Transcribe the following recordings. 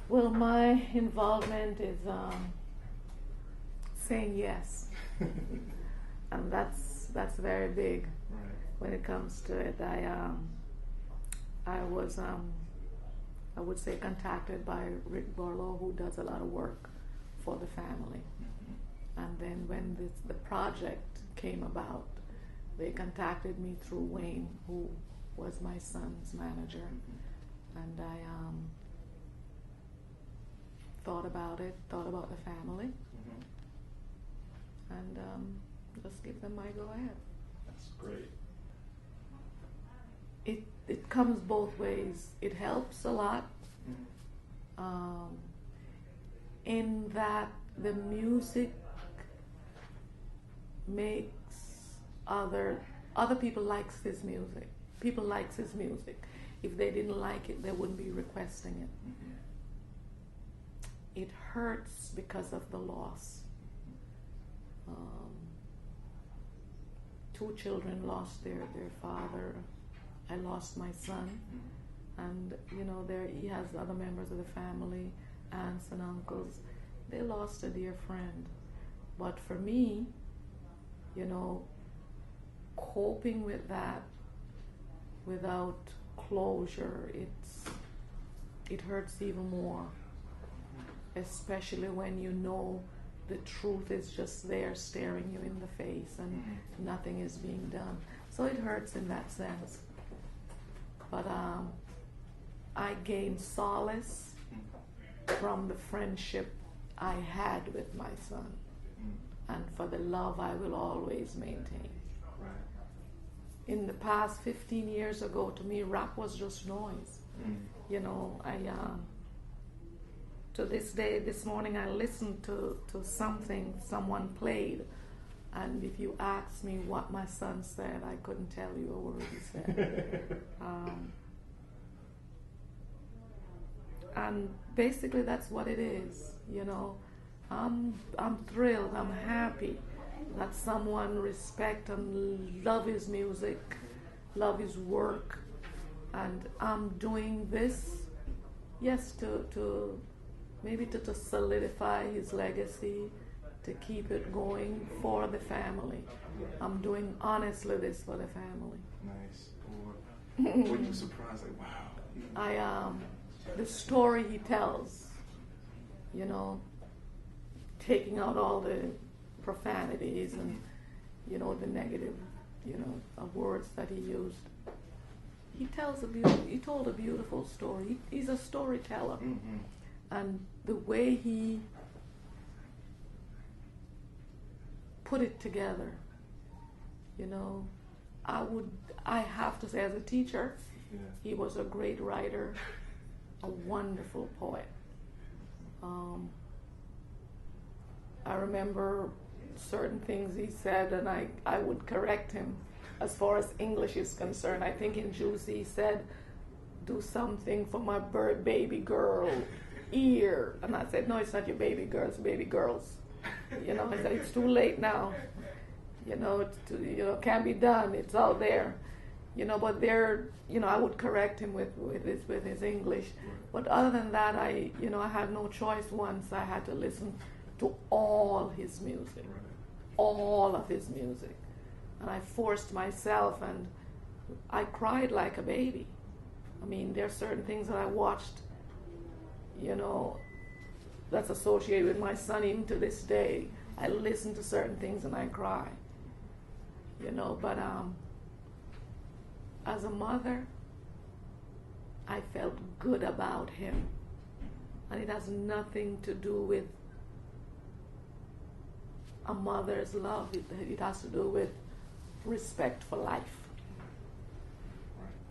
Well, my involvement is saying yes, and that's very big Right. when it comes to it. I was I would say contacted by Rick Barlow, who does a lot of work for the family, and then when the project came about, they contacted me through Wayne, who was my son's manager, and I thought about it, thought about the family, and just give them my go ahead. That's great. It comes both ways. It helps a lot, in that the music makes other people likes his music. People likes his music. If they didn't like it, they wouldn't be requesting it. It hurts because of the loss. 2 children lost their father. I lost my son, and there he has other members of the family, aunts and uncles. They lost a dear friend. But for me, coping with that without closure, it hurts even more, especially when the truth is just there staring you in the face and nothing is being done. So it hurts in that sense. But I gained solace from the friendship I had with my son, and for the love I will always maintain. Right. In the past 15 years ago, to me, rap was just noise. To this day, this morning, I listened to something someone played, and if you asked me what my son said, I couldn't tell you a word he said. And basically, that's what it is. I'm thrilled. I'm happy that someone respect and love his music, love his work, and I'm doing this, yes, to maybe to solidify his legacy, to keep it going for the family. I'm doing honestly this for the family. Nice. Or were you surprised? Like, wow. The story he tells, taking out all the profanities and, the negative, words that he used. He told a beautiful story. He's a storyteller. And the way he put it together, I have to say, as a teacher, he was a great writer, a wonderful poet. I remember certain things he said, and I would correct him as far as English is concerned. I think in Juicy he said, "Do something for my baby girl ear." And I said, "No, it's not your baby girl, it's baby girls." I said, "It's too late now. Can't be done. It's out there." But there, I would correct him with his English. But other than that, I had no choice. Once I had to listen to all his music, all of his music, and I forced myself, and I cried like a baby. I mean, there are certain things that I watched, that's associated with my son even to this day. I listen to certain things and I cry, but as a mother, I felt good about him, and it has nothing to do with a mother's love. It has to do with respect for life.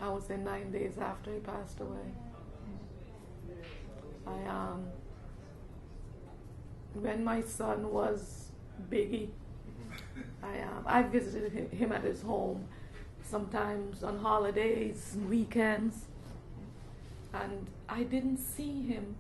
I was there 9 days after he passed away. When my son was Biggie, I visited him at his home, sometimes on holidays and weekends, and I didn't see him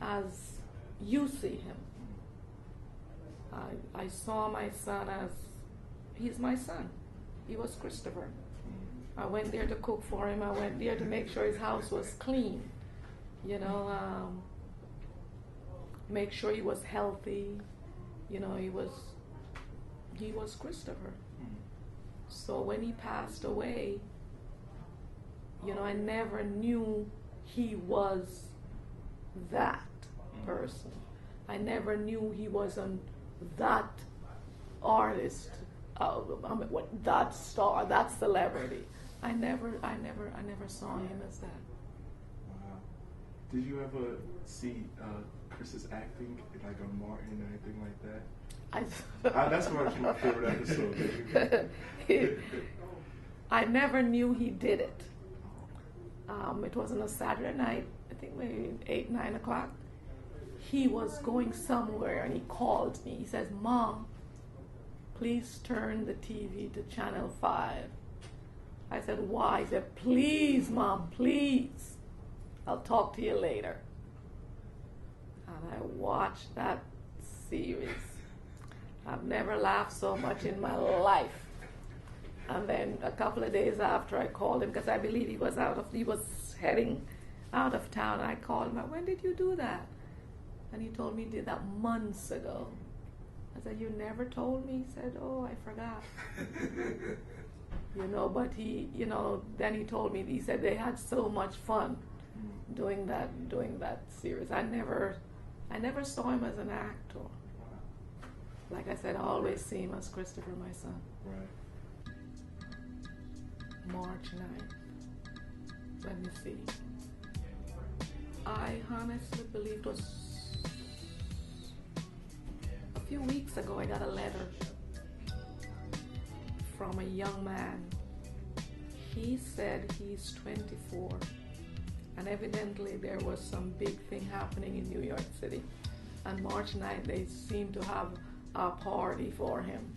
as you see him. I saw my son as, he's my son. He was Christopher. I went there to cook for him. I went there to make sure his house was clean. make sure he was healthy. You know, he was Christopher. So when he passed away, you know, I never knew he was that person. I never knew he wasn't that artist, that star, that celebrity. I never saw him as that. Wow. Did you ever see Chris's acting, like on Martin or anything like that? That's my favorite episode. I never knew he did it. It was on a Saturday night, I think maybe 8, 9 o'clock. He was going somewhere and he called me. He says, "Mom, please turn the TV to channel 5. I said, "Why?" He said, "Please, Mom, please. I'll talk to you later." And I watched that series. I've never laughed so much in my life. And then a couple of days after, I called him because I believe he was heading out of town. I called him. "When did you do that?" And he told me he did that months ago. I said, "You never told me?" He said, "Oh, I forgot." You know, but he, you know, then he told me, he said they had so much fun doing that series. I never saw him as an actor. Like I said, I always see him as Christopher, my son. Right. March 9th. Let me see. I honestly believe it was a few weeks ago. I got a letter from a young man. He said he's 24, and evidently there was some big thing happening in New York City. And March 9th, they seem to have a party for him.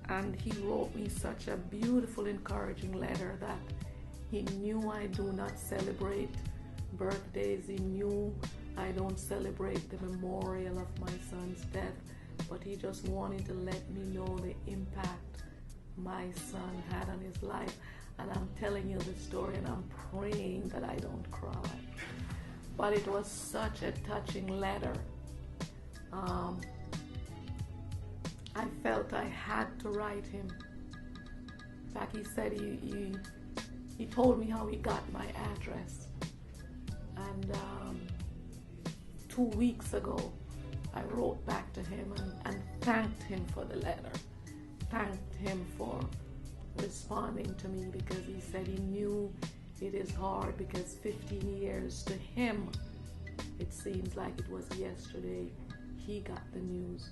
And he wrote me such a beautiful, encouraging letter that he knew I do not celebrate birthdays. He knew I don't celebrate the memorial of my son's death, but he just wanted to let me know the impact my son had on his life. And I'm telling you the story, and I'm praying that I don't cry. But it was such a touching letter. I felt I had to write him. In fact, he said he told me how he got my address. And 2 weeks ago, I wrote back to him and thanked him for the letter. Thanked him for responding to me, because he said he knew it is hard, because 15 years to him, it seems like it was yesterday, he got the news.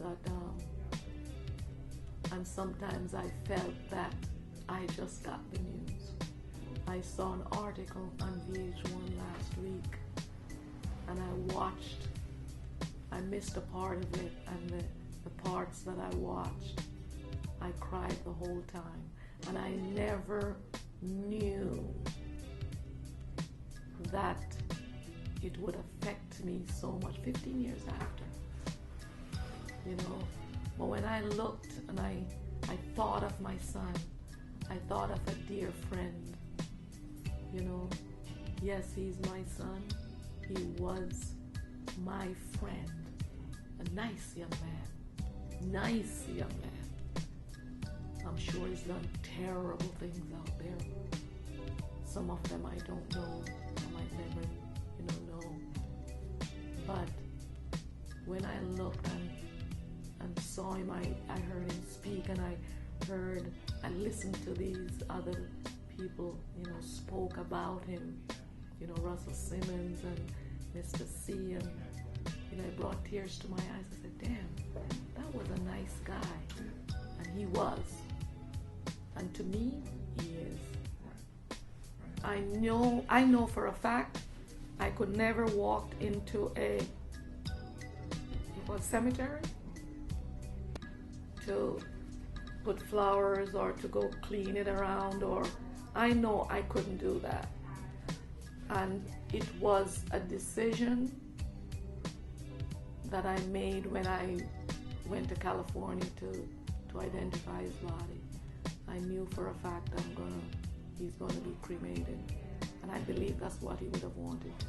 That, and sometimes I felt that I just got the news. I saw an article on VH1 last week, and I missed a part of it, and the parts that I watched, I cried the whole time. And I never knew that it would affect me so much 15 years after, you know. But when I looked and I thought of my son, I thought of a dear friend, you know. Yes, he's my son. He was my friend. A nice young man. Nice young man. I'm sure he's done terrible things out there. Some of them I don't know. I might never, know. But when I looked and saw him, I heard him speak, and I listened to these other people, spoke about him, Russell Simmons and Mr. C, and, it brought tears to my eyes. I said, damn, that was a nice guy. And he was. And to me, he is. I know for a fact I could never walk into a cemetery to put flowers or to go clean it around, or I know I couldn't do that. And it was a decision that I made when I went to California to identify his body. I knew for a fact he's gonna be cremated. And I believe that's what he would have wanted to.